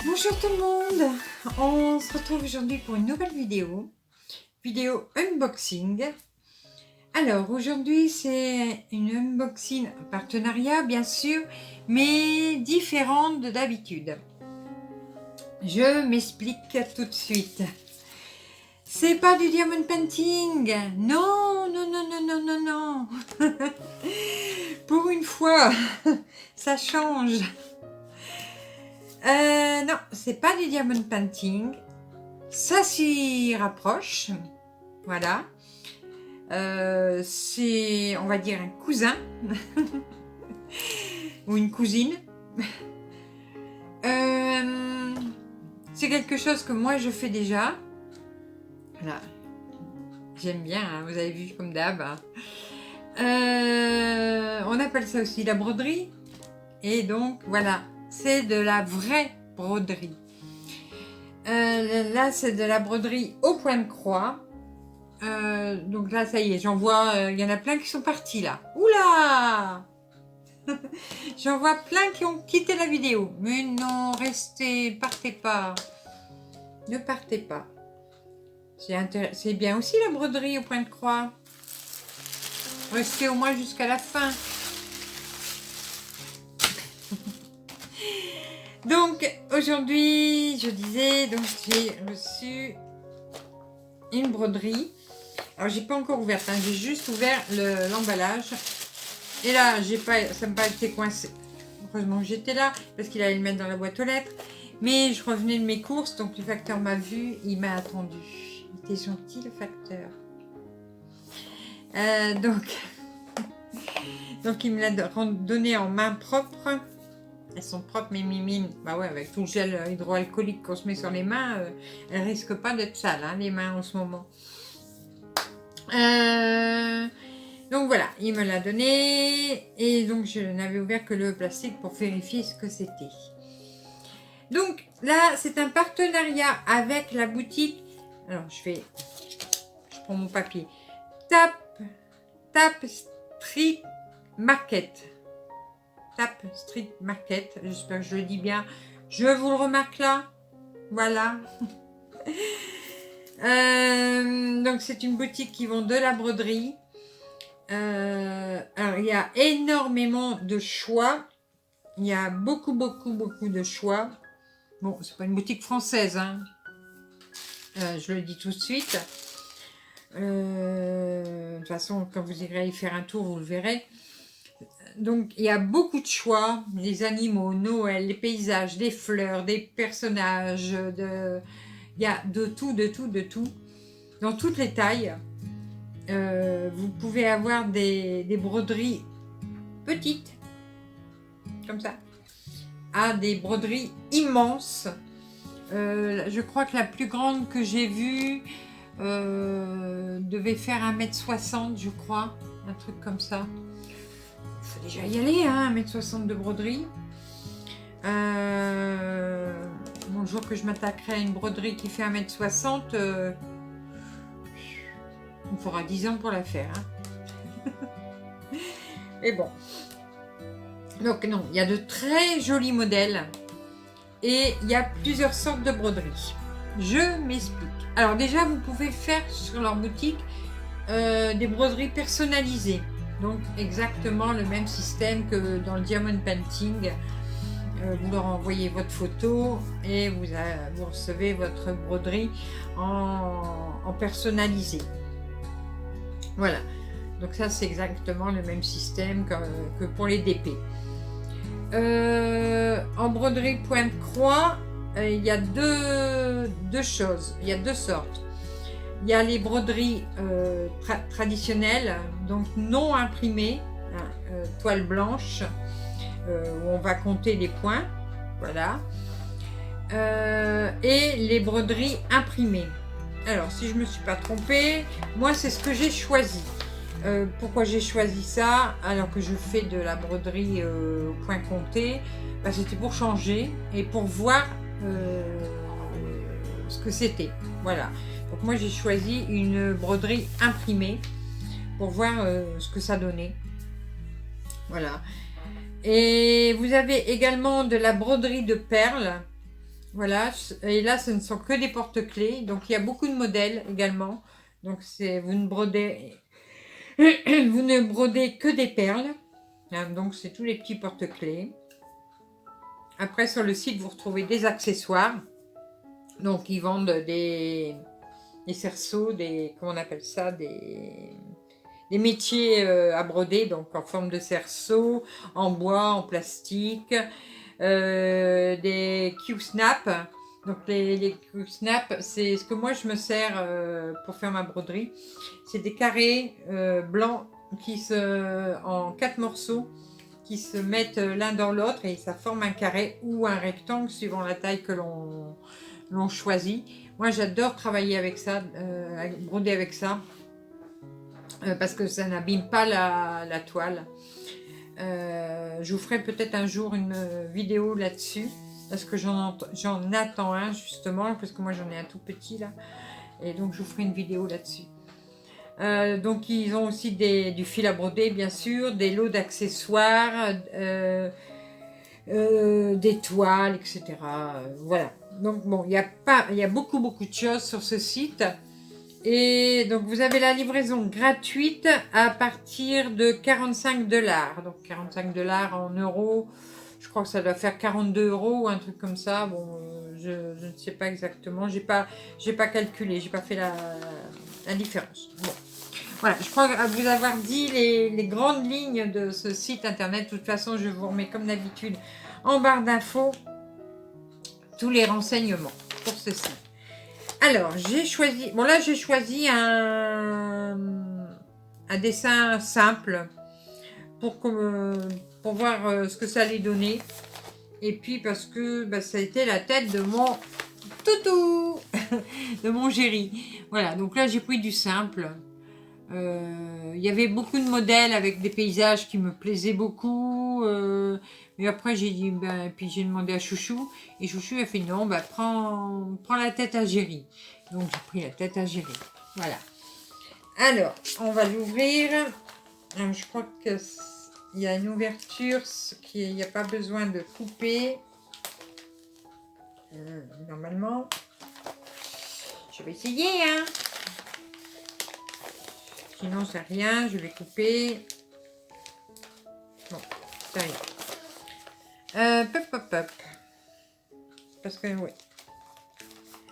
Bonjour tout le monde, on se retrouve aujourd'hui pour une nouvelle vidéo unboxing. Alors aujourd'hui c'est une unboxing partenariat bien sûr, mais différente de d'habitude. Je m'explique tout de suite. C'est pas du diamond painting, non, non, non, non, non, non, non. Pour une fois, ça change. Non, c'est pas du diamond painting. Ça s'y rapproche. Voilà. C'est, on va dire, un cousin. Ou une cousine. C'est quelque chose que moi je fais déjà. Voilà. J'aime bien, hein, vous avez vu comme d'hab. On appelle ça aussi la broderie. Et donc, voilà. C'est de la vraie broderie. Là, c'est de la broderie au point de croix. Donc là, ça y est, j'en vois, il y en a plein qui sont partis là. Oula! J'en vois plein qui ont quitté la vidéo. Mais non, restez, partez pas. Ne partez pas. C'est bien aussi la broderie au point de croix. Restez au moins jusqu'à la fin. Donc aujourd'hui, je disais, donc j'ai reçu une broderie. Alors j'ai pas encore ouvert, hein, j'ai juste ouvert l'emballage. Et là, ça m'a pas été coincé. Heureusement que j'étais là, parce qu'il allait le mettre dans la boîte aux lettres. Mais je revenais de mes courses, donc le facteur m'a vu, il m'a attendu. Il était gentil le facteur. Donc il me l'a donné en main propre. Elles sont propres, mes mimines. Bah ouais, avec tout le gel hydroalcoolique qu'on se met sur les mains, elles risquent pas d'être sales, hein, les mains en ce moment. Donc voilà, il me l'a donné. Et donc je n'avais ouvert que le plastique pour vérifier ce que c'était. Donc là, c'est un partenariat avec la boutique. Alors je prends mon papier. Tap Street Market. Tap Street Market, j'espère que je le dis bien. Je vous le remarque là. Voilà. Donc c'est une boutique qui vend de la broderie. Alors il y a énormément de choix. Il y a beaucoup de choix. Bon, c'est pas une boutique française, hein. Je le dis tout de suite. De toute façon, quand vous irez y faire un tour, vous le verrez. Donc, il y a beaucoup de choix. Les animaux, Noël, les paysages, des fleurs, des personnages. Il y a de tout. Dans toutes les tailles. Vous pouvez avoir des broderies petites. Comme ça. À des broderies immenses. Je crois que la plus grande que j'ai vue devait faire 1,60 m, je crois. Un truc comme ça. Il faut déjà y aller, hein, 1,60 m de broderie. Bon, le jour que je m'attaquerai à une broderie qui fait 1,60 m, il faudra 10 ans pour la faire. Hein. Mais bon. Donc non, il y a de très jolis modèles. Et il y a plusieurs sortes de broderies. Je m'explique. Alors déjà, vous pouvez faire sur leur boutique des broderies personnalisées. Donc exactement le même système que dans le diamond painting. Vous leur envoyez votre photo et vous recevez votre broderie en personnalisé. Voilà. Donc ça, c'est exactement le même système que pour les DP. En broderie pointe croix, il y a deux choses, il y a deux sortes. Il y a les broderies traditionnelles, donc non imprimées, hein, toile blanche, où on va compter les points, voilà. Et les broderies imprimées. Alors, si je ne me suis pas trompée, moi c'est ce que j'ai choisi. Pourquoi j'ai choisi ça alors que je fais de la broderie point compté? Bah, c'était pour changer et pour voir ce que c'était. Voilà. Donc moi j'ai choisi une broderie imprimée pour voir ce que ça donnait. Voilà. Et vous avez également de la broderie de perles. Voilà, et là ce ne sont que des porte-clés, donc il y a beaucoup de modèles également. Donc vous ne brodez vous ne brodez que des perles, hein, donc c'est tous les petits porte-clés. Après sur le site vous retrouvez des accessoires, donc ils vendent des cerceaux, comment on appelle ça, des métiers à broder, donc en forme de cerceau, en bois, en plastique, des Q-snap. Donc les Q-snap, c'est ce que moi je me sers pour faire ma broderie. C'est des carrés blancs en 4 morceaux qui se mettent l'un dans l'autre et ça forme un carré ou un rectangle suivant la taille que l'on choisit. Moi j'adore travailler avec ça, broder avec ça. Parce que ça n'abîme pas la toile. Je vous ferai peut-être un jour une vidéo là-dessus, parce que j'en attends un justement, parce que moi j'en ai un tout petit là, et donc je vous ferai une vidéo là-dessus. Donc ils ont aussi du fil à broder bien sûr, des lots d'accessoires, des toiles, etc. Voilà. Donc bon, il y a beaucoup de choses sur ce site. Et donc vous avez la livraison gratuite à partir de 45 $. Donc 45 $ en euros, je crois que ça doit faire 42 € ou un truc comme ça. Bon, je ne sais pas exactement, j'ai pas calculé, j'ai pas fait la différence. Bon. Voilà, je crois vous avoir dit les grandes lignes de ce site internet. De toute façon, je vous remets comme d'habitude en barre d'infos tous les renseignements pour ce site. Alors, j'ai choisi... Bon, là, j'ai choisi un dessin simple pour voir ce que ça allait donner. Et puis, parce que ça a été la tête de mon toutou, de mon Géry. Voilà, donc là, j'ai pris du simple. Il y avait beaucoup de modèles avec des paysages qui me plaisaient beaucoup. Mais après, j'ai dit, puis j'ai demandé à Chouchou. Et Chouchou a fait, non, prends la tête à Géry. Donc, j'ai pris la tête à Géry. Voilà. Alors, on va l'ouvrir. Je crois qu'il y a une ouverture qu'il n'y a pas besoin de couper. Normalement. Je vais essayer, hein. Sinon, c'est rien. Je vais couper. Bon, c'est rien. Pop. Parce que, oui.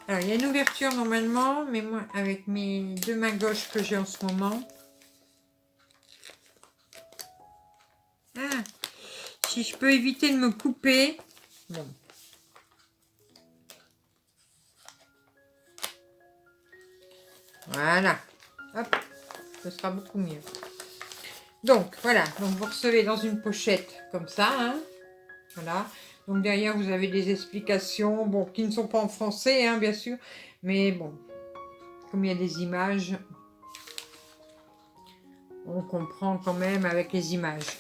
Alors, il y a une ouverture normalement, mais moi, avec mes deux mains gauches que j'ai en ce moment. Ah, si je peux éviter de me couper. Bon. Voilà. Hop, ce sera beaucoup mieux. Donc, voilà. Donc, vous recevez dans une pochette comme ça, hein. Voilà. Donc derrière, vous avez des explications, bon, qui ne sont pas en français, hein, bien sûr. Mais bon, comme il y a des images, on comprend quand même avec les images.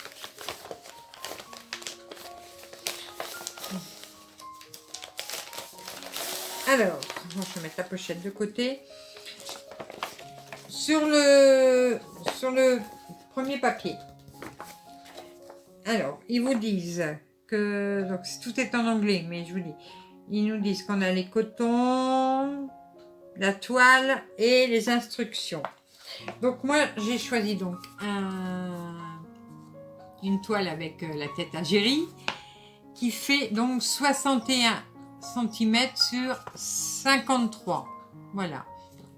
Alors, je vais mettre la pochette de côté. Sur le premier papier. Alors, ils vous disent que... Donc, tout est en anglais, mais je vous dis. Ils nous disent qu'on a les cotons, la toile et les instructions. Donc, moi, j'ai choisi donc une toile avec la tête à Géry qui fait donc 61 cm sur 53. Voilà.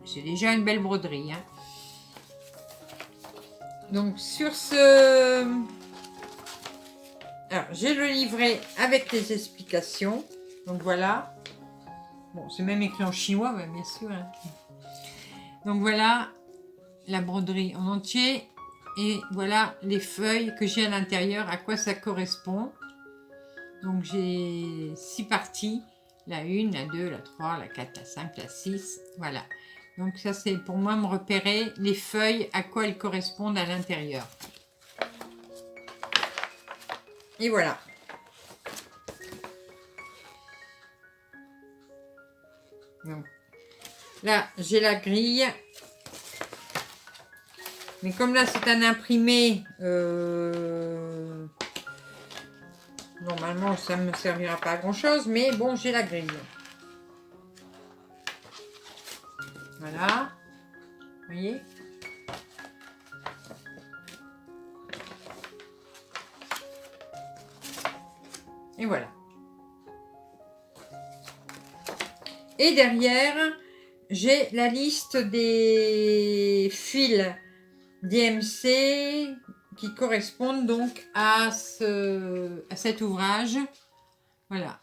C'est déjà une belle broderie, hein. Donc, sur ce... Alors, j'ai le livret avec les explications. Donc, voilà. Bon, c'est même écrit en chinois, bien sûr, hein. Donc, voilà la broderie en entier. Et voilà les feuilles que j'ai à l'intérieur, à quoi ça correspond. Donc, j'ai 6 parties. La 1, la 2, la 3, la 4, la 5, la 6. Voilà. Donc, ça, c'est pour moi me repérer les feuilles, à quoi elles correspondent à l'intérieur. Et voilà. Donc, là, j'ai la grille. Mais comme là, c'est un imprimé Normalement, ça ne me servira pas à grand chose, mais bon, j'ai la grille. Voilà. Vous voyez? Et voilà. Et derrière, j'ai la liste des fils DMC qui correspondent donc à cet ouvrage. Voilà.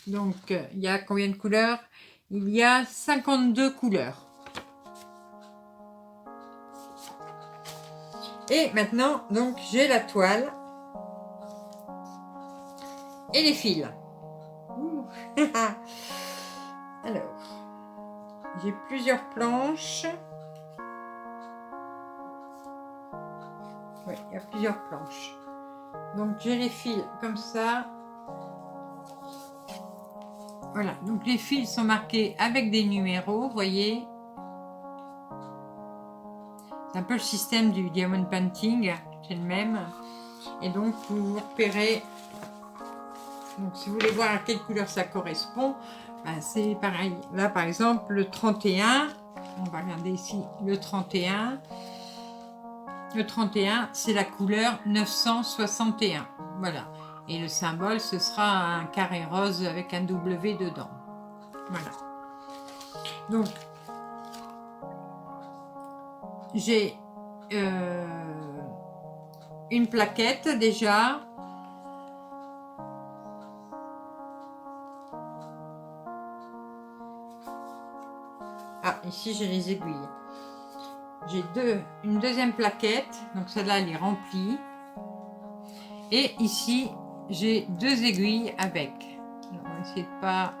Donc, il y a combien de couleurs? Il y a 52 couleurs. Et maintenant, donc, j'ai la toile et les fils. Alors, j'ai plusieurs planches. Oui, il y a plusieurs planches. Donc, j'ai les fils comme ça. Voilà, donc les fils sont marqués avec des numéros, vous voyez. C'est un peu le système du diamond painting, c'est le même. Et donc, vous repérez. Donc, si vous voulez voir à quelle couleur ça correspond, ben, c'est pareil. Là, par exemple, le 31, on va regarder ici, le 31. Le 31, c'est la couleur 961. Voilà. Et le symbole, ce sera un carré rose avec un W dedans. Voilà. Donc, j'ai une plaquette déjà. Ah, ici, j'ai les aiguilles. J'ai une deuxième plaquette. Donc, celle-là, elle est remplie. Et ici, j'ai 2 aiguilles avec. Alors, on va essayer de pas...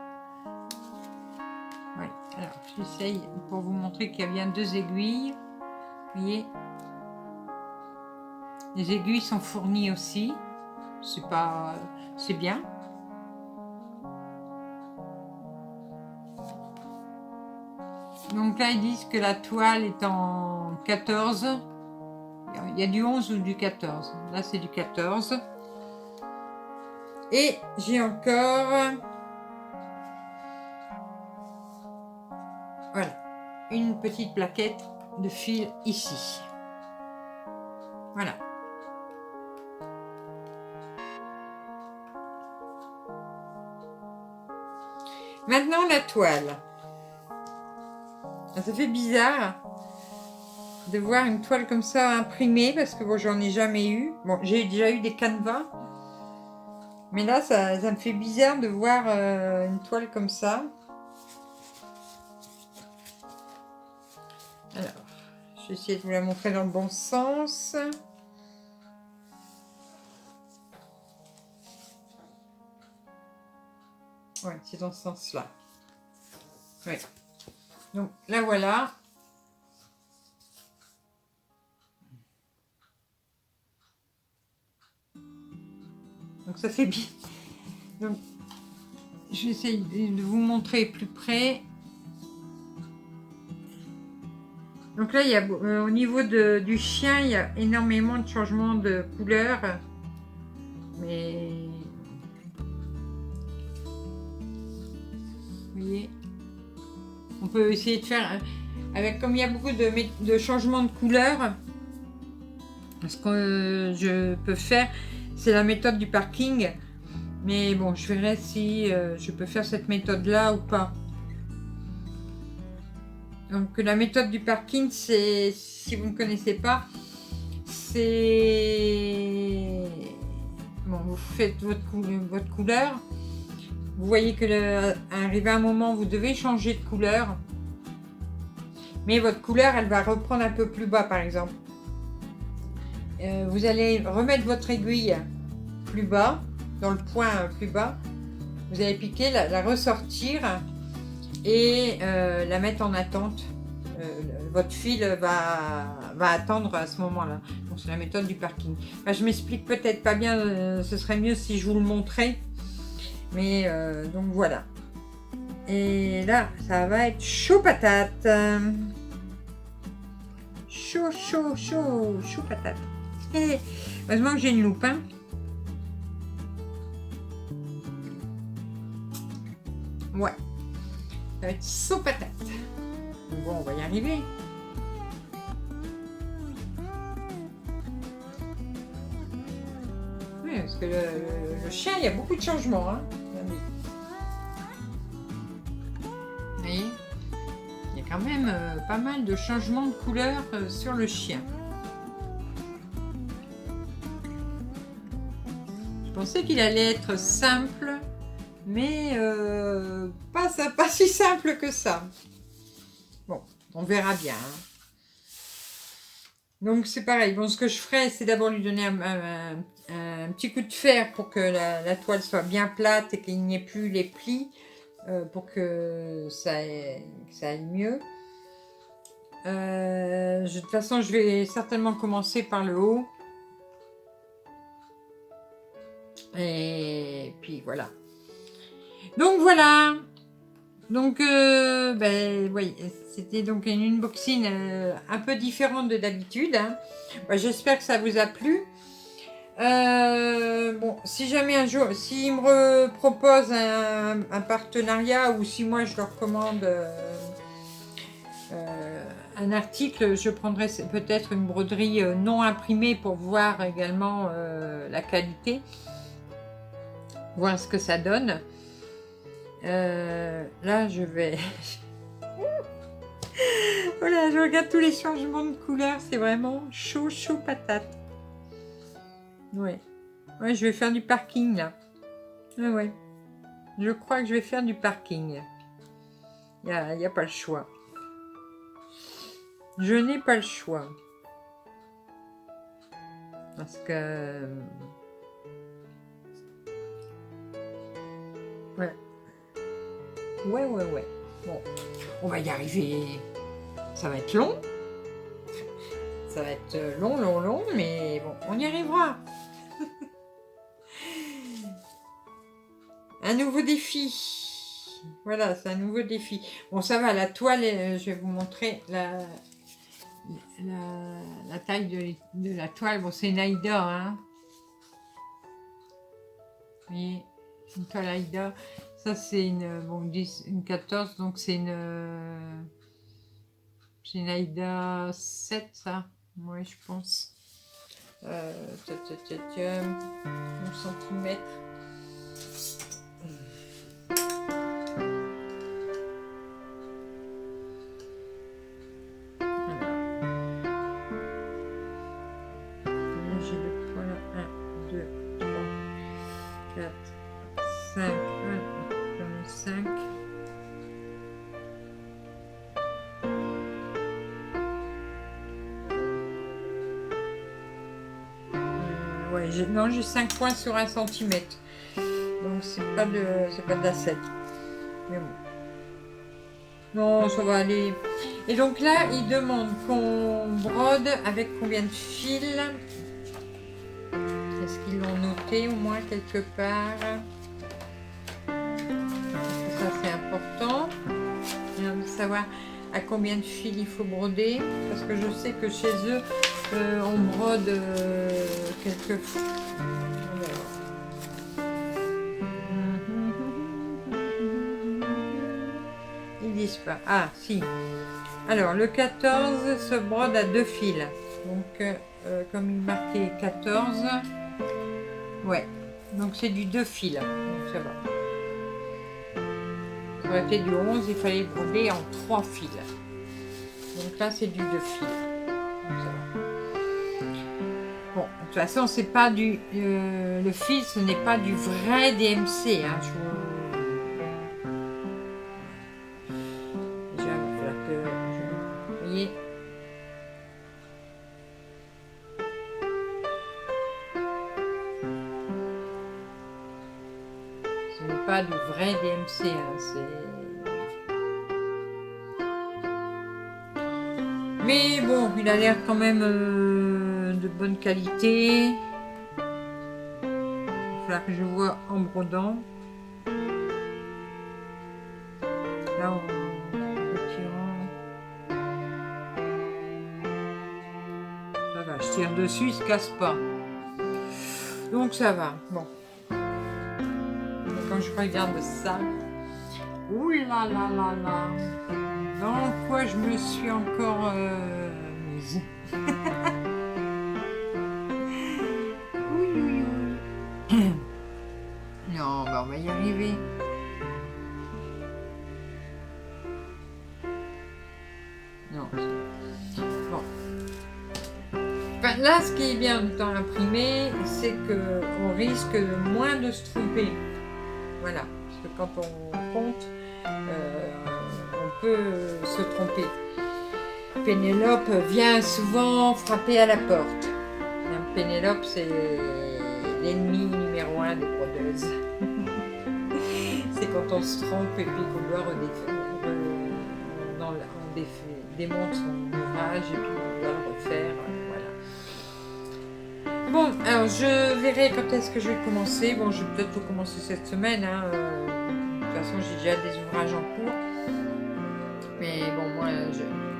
Oui, alors j'essaye pour vous montrer qu'il y a bien 2 aiguilles. Vous voyez, les aiguilles sont fournies aussi. C'est bien. Donc là, ils disent que la toile est en 14. Il y a du 11 ou du 14. Là, c'est du 14. Et j'ai encore... Voilà. Une petite plaquette de fil ici. Voilà. Maintenant, la toile. Ça fait bizarre de voir une toile comme ça imprimée parce que bon, j'en ai jamais eu. Bon, j'ai déjà eu des canevas. Mais là, ça me fait bizarre de voir une toile comme ça. Alors, je vais essayer de vous la montrer dans le bon sens. Ouais, c'est dans ce sens-là. Ouais. Donc, là, voilà. Donc, ça fait bien. Donc, je vais essayer de vous montrer plus près. Donc là, il y a, au niveau du chien, il y a énormément de changements de couleur. Mais... Vous voyez, on peut essayer de faire... Avec, comme il y a beaucoup de changements de couleur, ce que je peux faire, c'est la méthode du parking. Mais bon, je verrai si je peux faire cette méthode-là ou pas. Donc la méthode du parking, c'est, si vous ne connaissez pas, c'est... Bon, vous faites votre couleur. Vous voyez que arrivé à un moment, vous devez changer de couleur. Mais votre couleur, elle va reprendre un peu plus bas, par exemple. Vous allez remettre votre aiguille plus bas, dans le point plus bas. Vous allez piquer, la ressortir et la mettre en attente. Votre fil va attendre à ce moment-là. Donc c'est la méthode du parking. Enfin, je m'explique peut-être pas bien, ce serait mieux si je vous le montrais. Mais donc voilà. Et là, ça va être chaud patate. Chaud patate. Et Heureusement que j'ai une loupe. Hein. Ouais. Ça va être sans patate. Bon, on va y arriver. Oui, parce que le chien, il y a beaucoup de changements. Hein. Vous voyez, il y a quand même pas mal de changements de couleur sur le chien. Je pensais qu'il allait être simple, mais pas si simple que ça. Bon, on verra bien. Hein. Donc c'est pareil. Bon, ce que je ferai, c'est d'abord lui donner un petit coup de fer pour que la toile soit bien plate et qu'il n'y ait plus les plis pour que ça aille mieux. De toute façon, je vais certainement commencer par le haut. Et puis voilà. Donc voilà. Donc oui, c'était donc une unboxing un peu différente de d'habitude. Hein. J'espère que ça vous a plu. Bon, si jamais un jour, s'il me propose un partenariat ou si moi je leur commande un article, je prendrai peut-être une broderie non imprimée pour voir également la qualité, voir ce que ça donne. Là, je vais... Voilà, je regarde tous les changements de couleur, c'est vraiment chaud patate. Ouais, je vais faire du parking là. Ouais, je crois que je vais faire du parking. Il n'y a pas le choix. Je n'ai pas le choix. Parce que... Ouais. Bon, on va y arriver. Ça va être long. Ça va être long, mais bon, on y arrivera. Un nouveau défi. Voilà, c'est un nouveau défi. Bon, ça va, la toile, je vais vous montrer la taille de la toile. Bon, c'est une Aida, hein. Vous voyez, une toile Aida. Ça, c'est une 14, donc c'est une Aida 7, ça. Oui, je pense. 11 cm. J'ai le poil 1, 2, 3, 4, 5, 5. Ouais, j'ai 5 points sur 1 cm. Donc c'est pas de la 7. Mais bon. Non, ça va aller. Et donc là, il demande qu'on brode avec combien de fils. Est-ce qu'ils l'ont noté au moins quelque part? Ça, c'est important. J'ai envie de savoir à combien de fils il faut broder. Parce que je sais que chez eux, on brode quelques fois. Ils disent pas. Ah, si. Alors, le 14 se brode à 2 fils. Donc, comme il marquait 14, ouais. Donc, c'est du 2 fils. Donc, ça va. Ça aurait été du 11, il fallait broder en 3 fils. Donc là, c'est du 2 fils. Donc, ça va. Bon, de toute façon, c'est pas du... le fil, ce n'est pas du vrai DMC. Hein, déjà, il va falloir que... Vous voyez, ce n'est pas du vrai DMC. Hein, mais bon, il a l'air quand même de bonne qualité. Il va falloir que je vois en brodant. Là, en retirant. Ça va, je tire dessus, il ne se casse pas. Donc ça va, bon. Quand je regarde ça, ouh là là là là, dans quoi je me suis encore mise. Oui, oui, oui. Non, bah on va y arriver. Non. Bon. Enfin, là, ce qui est bien dans l'imprimé, c'est qu'on risque moins de se tromper. Voilà. Parce que quand on compte, on peut se tromper. Pénélope vient souvent frapper à la porte. Pénélope, c'est l'ennemi numéro 1 des brodeuses. C'est quand on se trompe et puis qu'on doit on démonte son ouvrage et puis on doit le refaire. Voilà. Bon, alors je verrai quand est-ce que je vais commencer. Bon, je vais peut-être tout commencer cette semaine. Hein. De toute façon, j'ai déjà des ouvrages en cours. Mais bon, moi, de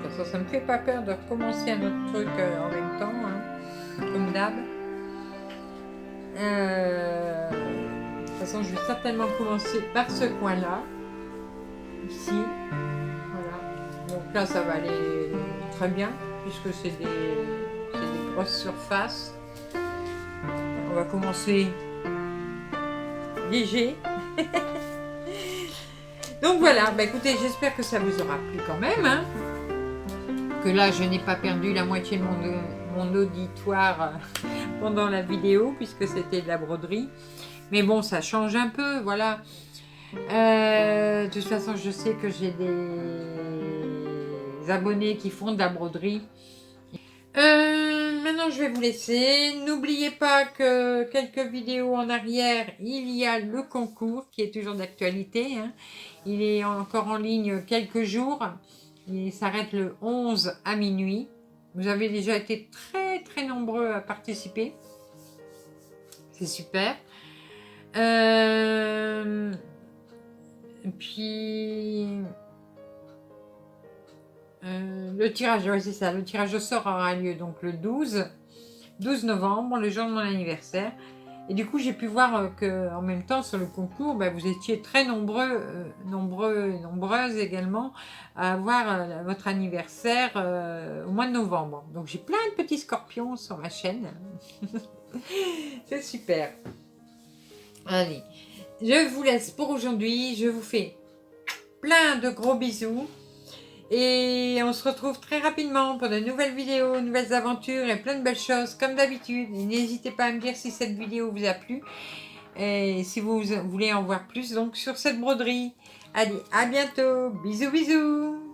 toute façon, ça me fait pas peur de recommencer un autre truc en même temps, hein, comme d'hab. De toute façon, je vais certainement commencer par ce coin-là, ici. Voilà. Donc là, ça va aller très bien, puisque c'est des grosses surfaces. On va commencer léger. Donc voilà, bah écoutez, j'espère que ça vous aura plu quand même. Hein, que là, je n'ai pas perdu la moitié de mon auditoire pendant la vidéo, puisque c'était de la broderie. Mais bon, ça change un peu, voilà. De toute façon, je sais que j'ai des abonnés qui font de la broderie. Maintenant, je vais vous laisser. N'oubliez pas que quelques vidéos en arrière, il y a le concours qui est toujours d'actualité. Hein. Il est encore en ligne quelques jours. Il s'arrête le 11 à minuit. Vous avez déjà été très très nombreux à participer. C'est super. Puis le tirage, ouais, c'est ça. Le tirage au sort aura lieu donc le 12 novembre, le jour de mon anniversaire. Et du coup, j'ai pu voir que en même temps sur le concours, bah, vous étiez très nombreux et nombreuses également à avoir votre anniversaire au mois de novembre. Donc j'ai plein de petits scorpions sur ma chaîne. C'est super. Allez, je vous laisse pour aujourd'hui. Je vous fais plein de gros bisous. Et on se retrouve très rapidement pour de nouvelles vidéos, nouvelles aventures et plein de belles choses comme d'habitude. N'hésitez pas à me dire si cette vidéo vous a plu et si vous voulez en voir plus donc sur cette broderie. Allez, à bientôt. Bisous, bisous.